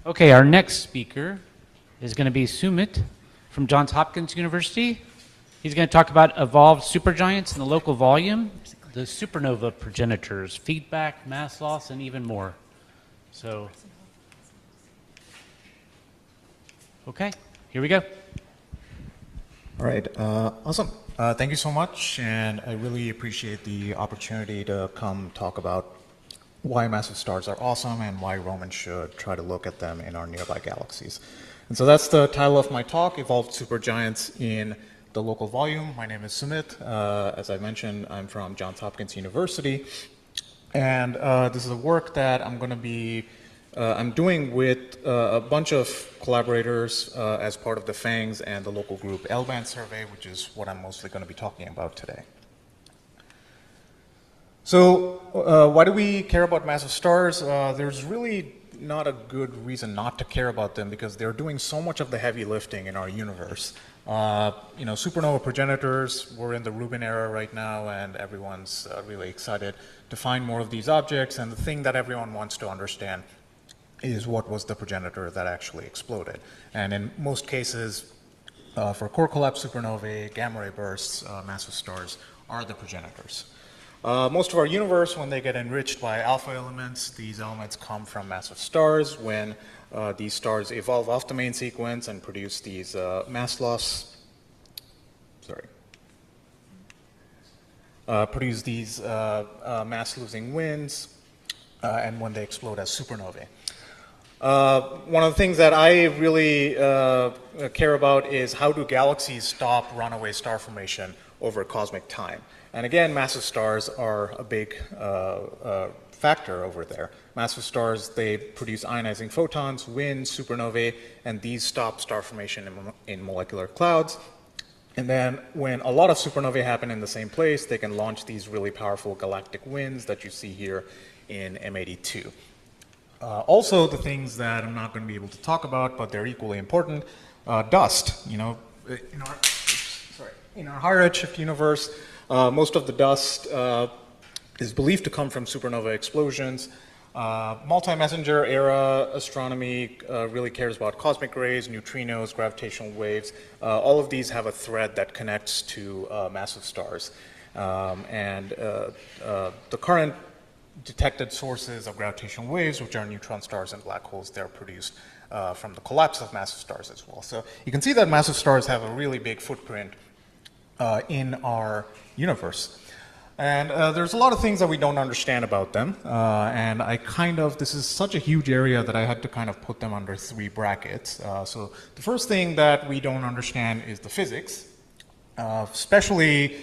Okay, our next speaker is going to be Sumit from Johns Hopkins University. He's going to talk about evolved supergiants in the local volume, the supernova progenitors, feedback, mass loss, and even more. So, okay, here we go. All right, awesome. Thank you so much, and I really appreciate the opportunity to come talk about why massive stars are awesome and why Romans should try to look at them in our nearby galaxies. And so that's the title of my talk, Evolved Supergiants in the Local Volume. My name is Sumit. As I mentioned, I'm from Johns Hopkins University, and this is a work that I'm doing with a bunch of collaborators as part of the FANGS and the local group L-band survey, which is what I'm mostly going to be talking about today. So why do we care about massive stars? There's really not a good reason not to care about them because they're doing so much of the heavy lifting in our universe. Supernova progenitors, we're in the Rubin era right now, and everyone's really excited to find more of these objects. And the thing that everyone wants to understand is what was the progenitor that actually exploded. And in most cases, for core collapse supernovae, gamma ray bursts, massive stars are the progenitors. Most of our universe, when they get enriched by alpha elements, these elements come from massive stars. When these stars evolve off the main sequence and produce these mass losing winds, and when they explode as supernovae. One of the things that I really care about is how do galaxies stop runaway star formation over cosmic time. And again, massive stars are a big factor over there. Massive stars, they produce ionizing photons, winds, supernovae, and these stop star formation in molecular clouds. And then when a lot of supernovae happen in the same place, they can launch these really powerful galactic winds that you see here in M82. Also, the things that I'm not going to be able to talk about, but they're equally important, dust. In our high redshift universe, most of the dust is believed to come from supernova explosions. Multi-messenger era astronomy really cares about cosmic rays, neutrinos, gravitational waves. All of these have a thread that connects to massive stars. The current detected sources of gravitational waves, which are neutron stars and black holes, they're produced from the collapse of massive stars as well. So you can see that massive stars have a really big footprint in our universe. And there's a lot of things that we don't understand about them. This is such a huge area that I had to kind of put them under three brackets. So the first thing that we don't understand is the physics. Especially,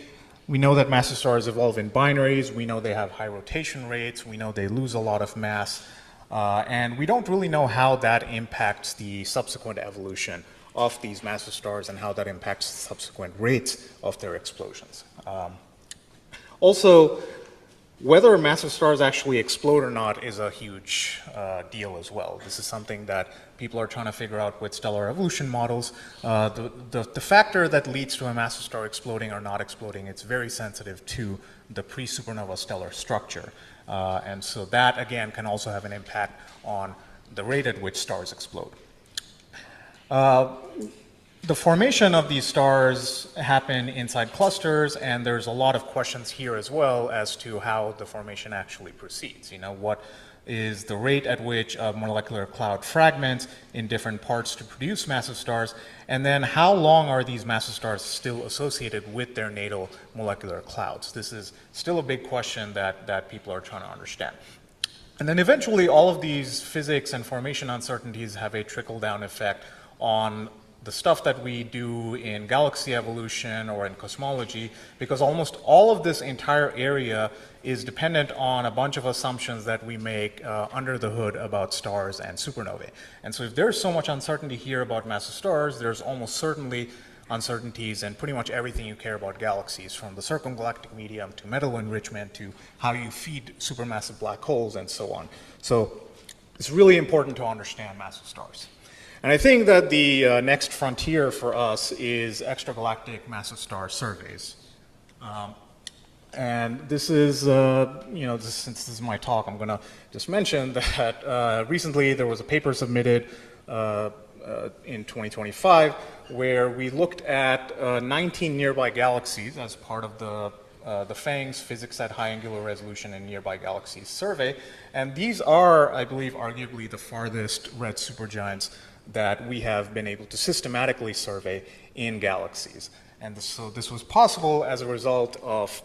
we know that massive stars evolve in binaries. We know they have high rotation rates. We know they lose a lot of mass. And we don't really know how that impacts the subsequent evolution of these massive stars and how that impacts the subsequent rates of their explosions. Also, whether massive stars actually explode or not is a huge deal as well. This is something that people are trying to figure out with stellar evolution models. The factor that leads to a massive star exploding or not exploding, it's very sensitive to the pre-supernova stellar structure. And so that, again, can also have an impact on the rate at which stars explode. The formation of these stars happen inside clusters, and there's a lot of questions here as well as to how the formation actually proceeds. What is the rate at which a molecular cloud fragments in different parts to produce massive stars, and then how long are these massive stars still associated with their natal molecular clouds? This is still a big question that people are trying to understand. And then eventually all of these physics and formation uncertainties have a trickle-down effect on the stuff that we do in galaxy evolution or in cosmology, because almost all of this entire area is dependent on a bunch of assumptions that we make under the hood about stars and supernovae. And so if there's so much uncertainty here about massive stars, there's almost certainly uncertainties in pretty much everything you care about galaxies, from the circumgalactic medium to metal enrichment to how you feed supermassive black holes and so on. So it's really important to understand massive stars. And I think that the next frontier for us is extragalactic massive star surveys. And this is, since this is my talk, I'm going to just mention that recently there was a paper submitted in 2025 where we looked at 19 nearby galaxies as part of the FANGS, Physics at High Angular Resolution in Nearby Galaxies survey. And these are, I believe, arguably the farthest red supergiants that we have been able to systematically survey in galaxies. And so this was possible as a result of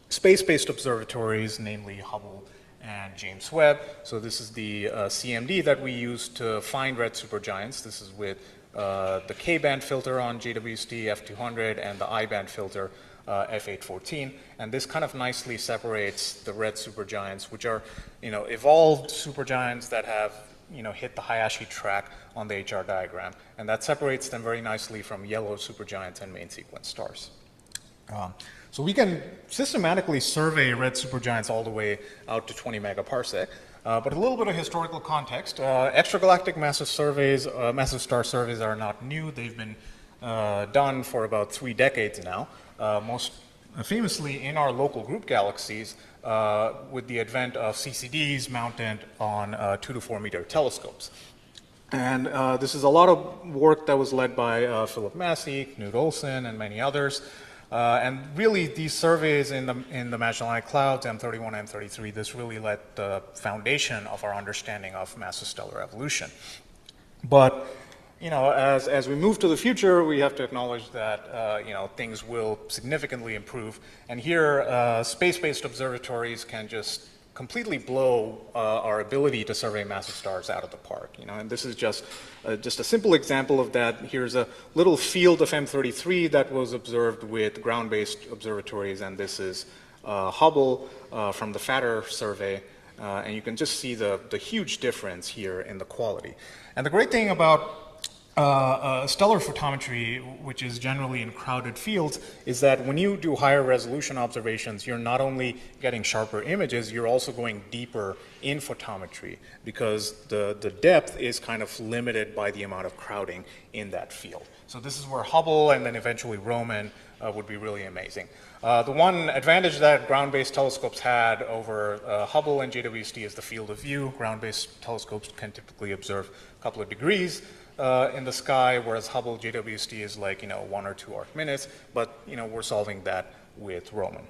space-based observatories, namely Hubble and James Webb. So this is the CMD that we use to find red supergiants. This is with the K-band filter on JWST F200 and the I-band filter F814. And this kind of nicely separates the red supergiants, which are evolved supergiants that have hit the Hayashi track on the HR diagram. And that separates them very nicely from yellow supergiants and main sequence stars. So we can systematically survey red supergiants all the way out to 20 megaparsec. But a little bit of historical context. Extragalactic massive surveys, massive star surveys are not new. They've been done for about 3 decades now. Most famously in our local group galaxies with the advent of CCDs mounted on 2 to 4 meter telescopes. And this is a lot of work that was led by Philip Massey, Knut Olsen, and many others. And really, these surveys in the Magellanic Clouds, M31, M33, this really led the foundation of our understanding of massive stellar evolution. But as we move to the future, we have to acknowledge that things will significantly improve. And here, space-based observatories can just completely blow our ability to survey massive stars out of the park. And this is just a simple example of that. Here's a little field of M33 that was observed with ground-based observatories, and this is Hubble from the FATTR survey. And you can just see the huge difference here in the quality. And the great thing about stellar photometry, which is generally in crowded fields, is that when you do higher resolution observations, you're not only getting sharper images, you're also going deeper in photometry because the depth is kind of limited by the amount of crowding in that field. So this is where Hubble and then eventually Roman would be really amazing. The one advantage that ground-based telescopes had over Hubble and JWST is the field of view. Ground-based telescopes can typically observe a couple of degrees in the sky, whereas Hubble JWST is like 1 or 2 arc minutes, but we're solving that with Roman.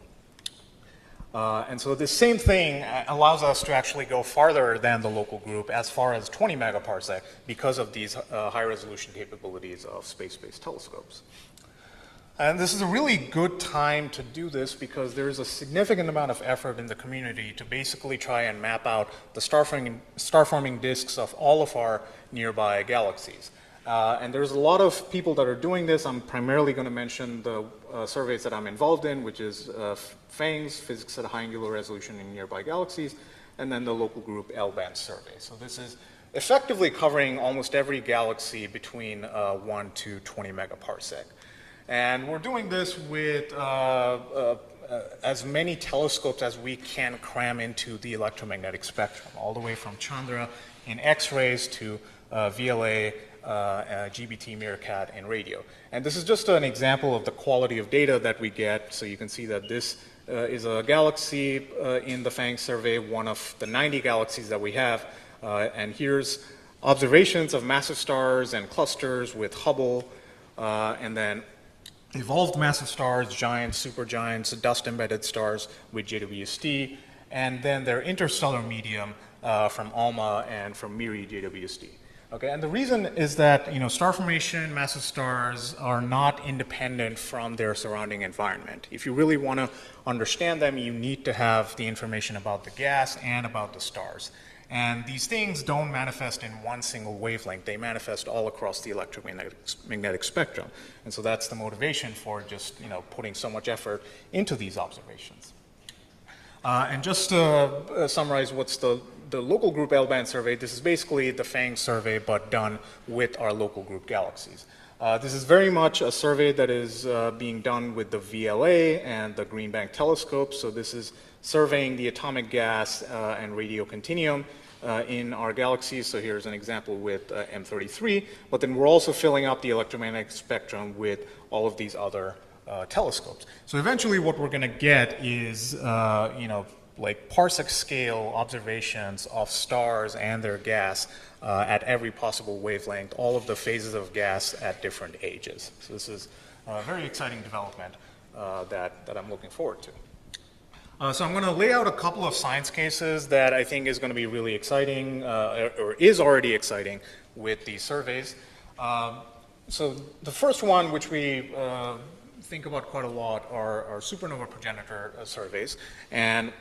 And so this same thing allows us to actually go farther than the local group as far as 20 megaparsec because of these high resolution capabilities of space-based telescopes. And this is a really good time to do this because there's a significant amount of effort in the community to basically try and map out the star-forming disks of all of our nearby galaxies. And there's a lot of people that are doing this. I'm primarily going to mention the surveys that I'm involved in, which is FANGS, Physics at High Angular Resolution in Nearby Galaxies, and then the local group L-band survey. So this is effectively covering almost every galaxy between 1 to 20 megaparsec. And we're doing this with as many telescopes as we can cram into the electromagnetic spectrum, all the way from Chandra in X-rays to VLA, GBT, Meerkat, and radio. And this is just an example of the quality of data that we get. So you can see that this is a galaxy in the FANGS survey, one of the 90 galaxies that we have. And here's observations of massive stars and clusters with Hubble, and then evolved massive stars, giants, supergiants, dust-embedded stars with JWST, and then their interstellar medium from ALMA and from MIRI JWST. Okay, and the reason is that star formation, massive stars are not independent from their surrounding environment. If you really want to understand them, you need to have the information about the gas and about the stars. And these things don't manifest in one single wavelength. They manifest all across the electromagnetic spectrum. And so that's the motivation for just putting so much effort into these observations. And just to summarize what's the local group L-band survey, this is basically the FANGS survey, but done with our local group galaxies. This is very much a survey that is being done with the VLA and the Green Bank telescope. So this is surveying the atomic gas and radio continuum in our galaxies. So here's an example with M33. But then we're also filling up the electromagnetic spectrum with all of these other telescopes. So eventually what we're going to get is, like parsec scale observations of stars and their gas at every possible wavelength, all of the phases of gas at different ages. So this is a very exciting development that I'm looking forward to. So I'm going to lay out a couple of science cases that I think is going to be really exciting, or is already exciting with these surveys. So the first one, which we think about quite a lot, are supernova progenitor surveys. And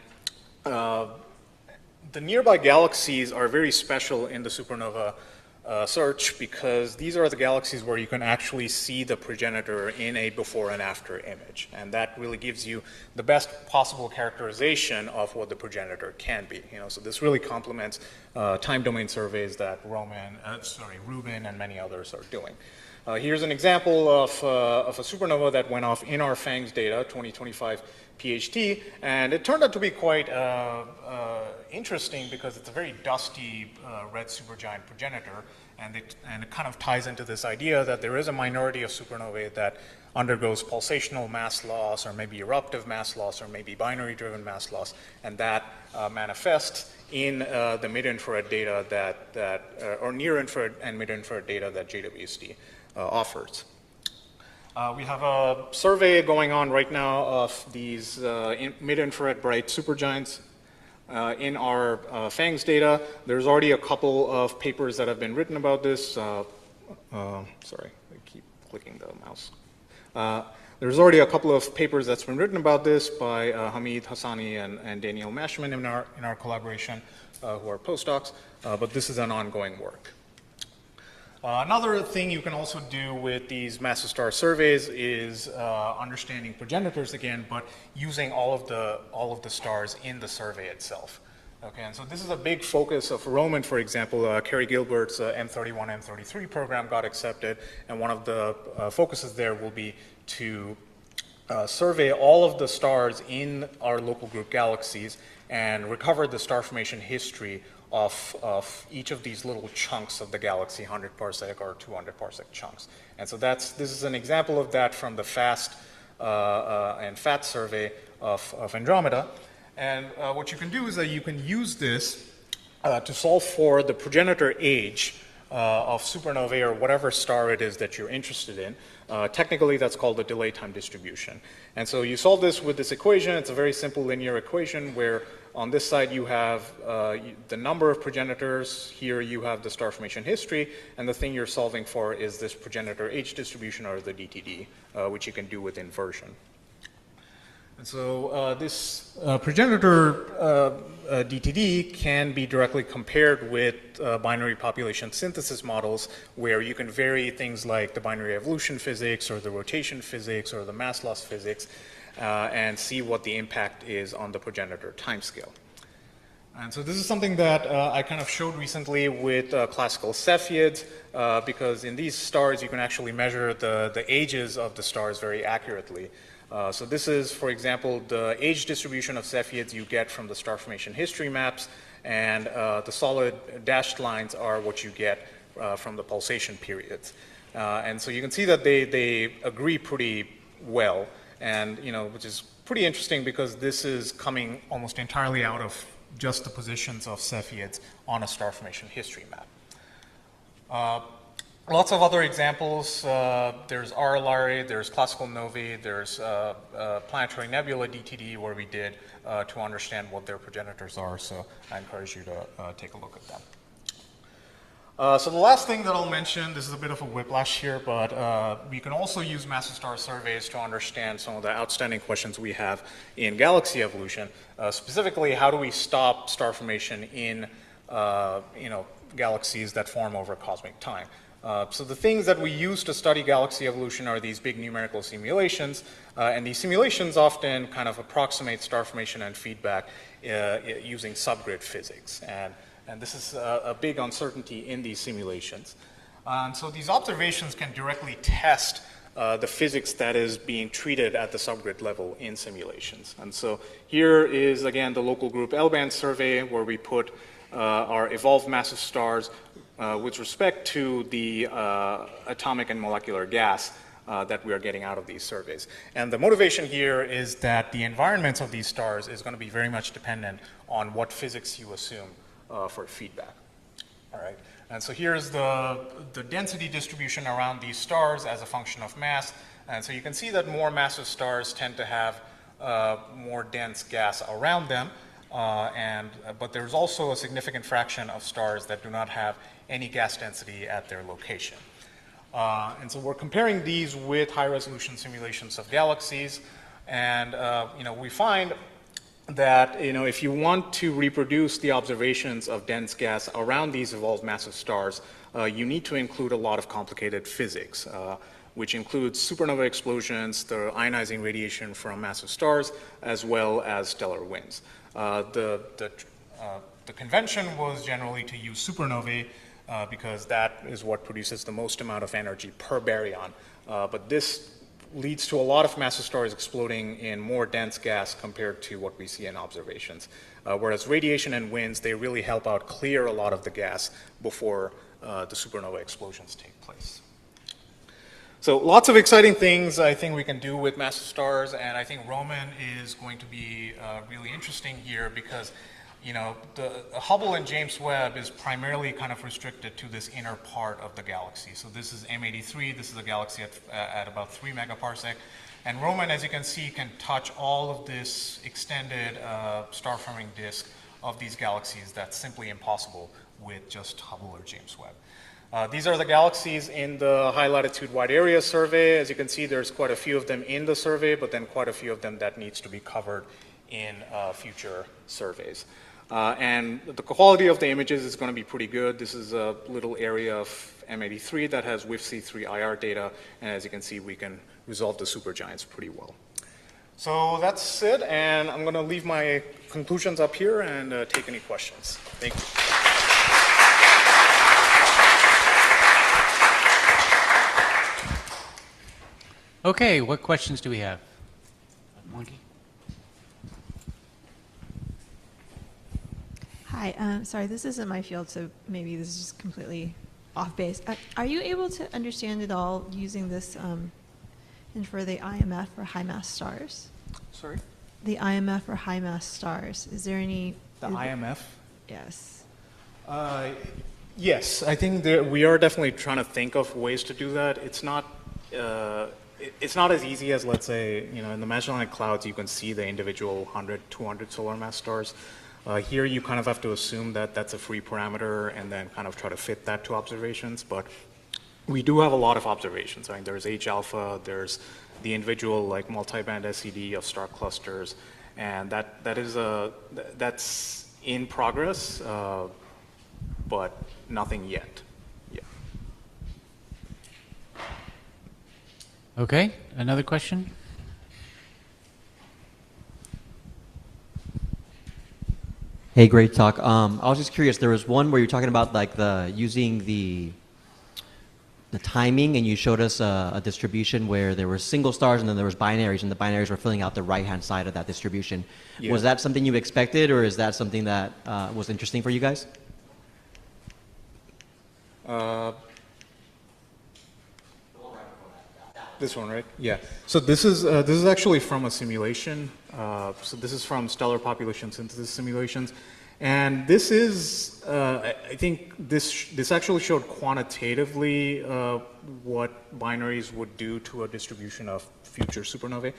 the nearby galaxies are very special in the supernova search because these are the galaxies where you can actually see the progenitor in a before and after image. And that really gives you the best possible characterization of what the progenitor can be. So this really complements time domain surveys that Rubin and many others are doing. Here's an example of a supernova that went off in our FANGS data, 2025 PHT, and it turned out to be quite interesting because it's a very dusty red supergiant progenitor, and it kind of ties into this idea that there is a minority of supernovae that undergoes pulsational mass loss, or maybe eruptive mass loss, or maybe binary-driven mass loss, and that manifests in the mid-infrared data or near-infrared and mid-infrared data that JWST offers. We have a survey going on right now of these mid-infrared bright supergiants in our FANGS data. There's already a couple of papers that have been written about this. Sorry, I keep clicking the mouse. There's already a couple of papers that's been written about this by Hamid Hassani and Daniel Mashman in our collaboration, who are postdocs, but this is an ongoing work. Another thing you can also do with these massive star surveys is understanding progenitors again, but using all of the stars in the survey itself. Okay, and so this is a big focus of Roman, for example. Kerry Gilbert's M31, M33 program got accepted, and one of the focuses there will be to survey all of the stars in our local group galaxies and recover the star formation history of each of these little chunks of the galaxy, 100 parsec or 200 parsec chunks. And so this is an example of that from the FAST and FAT survey of Andromeda. And what you can do is that you can use this to solve for the progenitor age of supernovae or whatever star it is that you're interested in. Technically, that's called the delay time distribution. And so you solve this with this equation. It's a very simple linear equation where on this side you have the number of progenitors. Here you have the star formation history. And the thing you're solving for is this progenitor age distribution, or the DTD, which you can do with inversion. And so this progenitor DTD can be directly compared with binary population synthesis models, where you can vary things like the binary evolution physics or the rotation physics or the mass loss physics and see what the impact is on the progenitor timescale. And so this is something that I kind of showed recently with classical Cepheids, because in these stars you can actually measure the ages of the stars very accurately. So this is, for example, the age distribution of Cepheids you get from the star formation history maps, and the solid dashed lines are what you get from the pulsation periods. And so you can see that they agree pretty well, and which is pretty interesting because this is coming almost entirely out of just the positions of Cepheids on a star formation history map. Lots of other examples. There's Aurellari, there's classical novae, there's planetary nebula DTD, where we did to understand what their progenitors are. So I encourage you to take a look at them. So the last thing that I'll mention, this is a bit of a whiplash here, but we can also use massive star surveys to understand some of the outstanding questions we have in galaxy evolution. Specifically, how do we stop star formation in galaxies that form over cosmic time? So the things that we use to study galaxy evolution are these big numerical simulations, and these simulations often kind of approximate star formation and feedback using subgrid physics, and this is a big uncertainty in these simulations. And so these observations can directly test the physics that is being treated at the subgrid level in simulations. And so here is, again, the local group L-band survey, where we put our evolved massive stars with respect to the atomic and molecular gas that we are getting out of these surveys. And the motivation here is that the environments of these stars is going to be very much dependent on what physics you assume for feedback. All right. And so here's the density distribution around these stars as a function of mass. And so you can see that more massive stars tend to have more dense gas around them. But there's also a significant fraction of stars that do not have any gas density at their location. And so we're comparing these with high-resolution simulations of galaxies. And we find that if you want to reproduce the observations of dense gas around these evolved massive stars, you need to include a lot of complicated physics, which includes supernova explosions, the ionizing radiation from massive stars, as well as stellar winds. The convention was generally to use supernovae because that is what produces the most amount of energy per baryon. But this leads to a lot of massive stars exploding in more dense gas compared to what we see in observations. Whereas radiation and winds, they really help out clear a lot of the gas before the supernova explosions take place. So lots of exciting things I think we can do with massive stars, and I think Roman is going to be really interesting here because the Hubble and James Webb is primarily kind of restricted to this inner part of the galaxy. So this is M83, this is a galaxy at about 3 megaparsec. And Roman, as you can see, can touch all of this extended star-forming disk of these galaxies. That's simply impossible with just Hubble or James Webb. These are the galaxies in the High Latitude Wide Area survey. As you can see, there's quite a few of them in the survey, but then quite a few of them that needs to be covered in future surveys. And the quality of the images is going to be pretty good. This is a little area of M83 that has WIFC3 IR data, and as you can see, we can resolve the supergiants pretty well. So that's it, and I'm going to leave my conclusions up here and take any questions. Thank you. Okay, what questions do we have? Monkey? Hi, sorry, this isn't my field, so maybe this is just completely off base. Are you able to understand at all using this infer the IMF for high mass stars? Sorry? The IMF for high mass stars. Is there any? The IMF? Yes. Yes, I think we are definitely trying to think of ways to do that. It's not as easy as, let's say, in the Magellanic Clouds, you can see the individual 100, 200 solar mass stars. Here, you kind of have to assume that that's a free parameter and then kind of try to fit that to observations. But we do have a lot of observations. I mean, there's H alpha, there's the individual like multi-band SED of star clusters, and that's in progress, but nothing yet. Yeah. Okay, another question? Hey, great talk. I was just curious. There was one where you're talking about like using the timing, and you showed us a distribution where there were single stars and then there was binaries, and the binaries were filling out the right-hand side of that distribution. Yeah. Was that something you expected, or is that something that was interesting for you guys? This one, right? Yeah. So this is actually from a simulation. So this is from stellar population synthesis simulations, and this is I think this actually showed quantitatively what binaries would do to a distribution of future supernovae.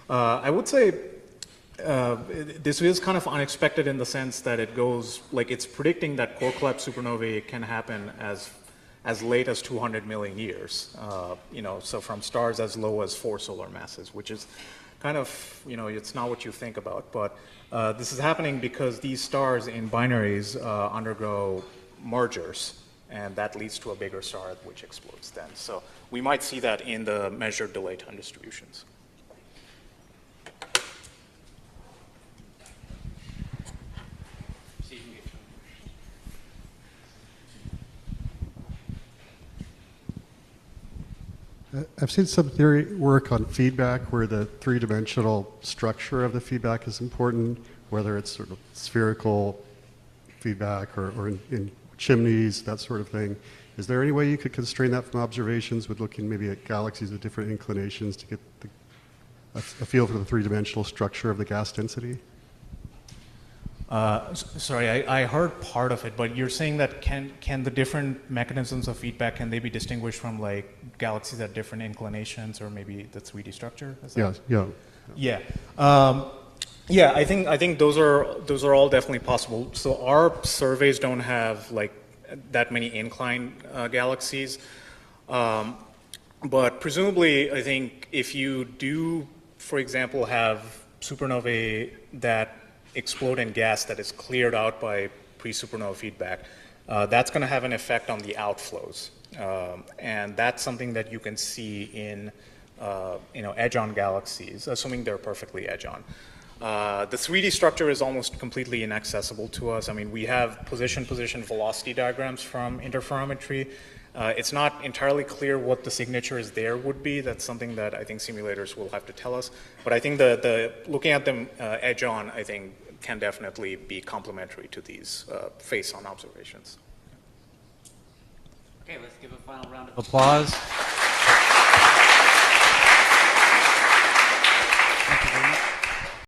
I would say this is kind of unexpected in the sense that it goes like it's predicting that core collapse supernovae can happen as late as 200 million years, so from stars as low as 4 solar masses, which is kind of, it's not what you think about, but this is happening because these stars in binaries undergo mergers, and that leads to a bigger star which explodes then. So we might see that in the measured delay time distributions. I've seen some theory work on feedback where the three-dimensional structure of the feedback is important, whether it's sort of spherical feedback or in chimneys, that sort of thing. Is there any way you could constrain that from observations with looking maybe at galaxies with different inclinations to get a feel for the three-dimensional structure of the gas density? Sorry, I heard part of it, but you're saying that can the different mechanisms of feedback, can they be distinguished from like galaxies at different inclinations or maybe the 3D structure? Is that- Yeah. Yeah. Yeah, I think those are all definitely possible. So our surveys don't have like that many incline galaxies, but presumably, I think if you do, for example, have supernovae that explode in gas that is cleared out by pre-supernova feedback, that's going to have an effect on the outflows, and that's something that you can see in edge-on galaxies, assuming they're perfectly edge-on. The 3D structure is almost completely inaccessible to us. I mean, we have position velocity diagrams from interferometry. It's not entirely clear what the signatures there would be. That's something that I think simulators will have to tell us. But I think the looking at them edge-on, I think, can definitely be complementary to these face-on observations. Okay, let's give a final round of applause.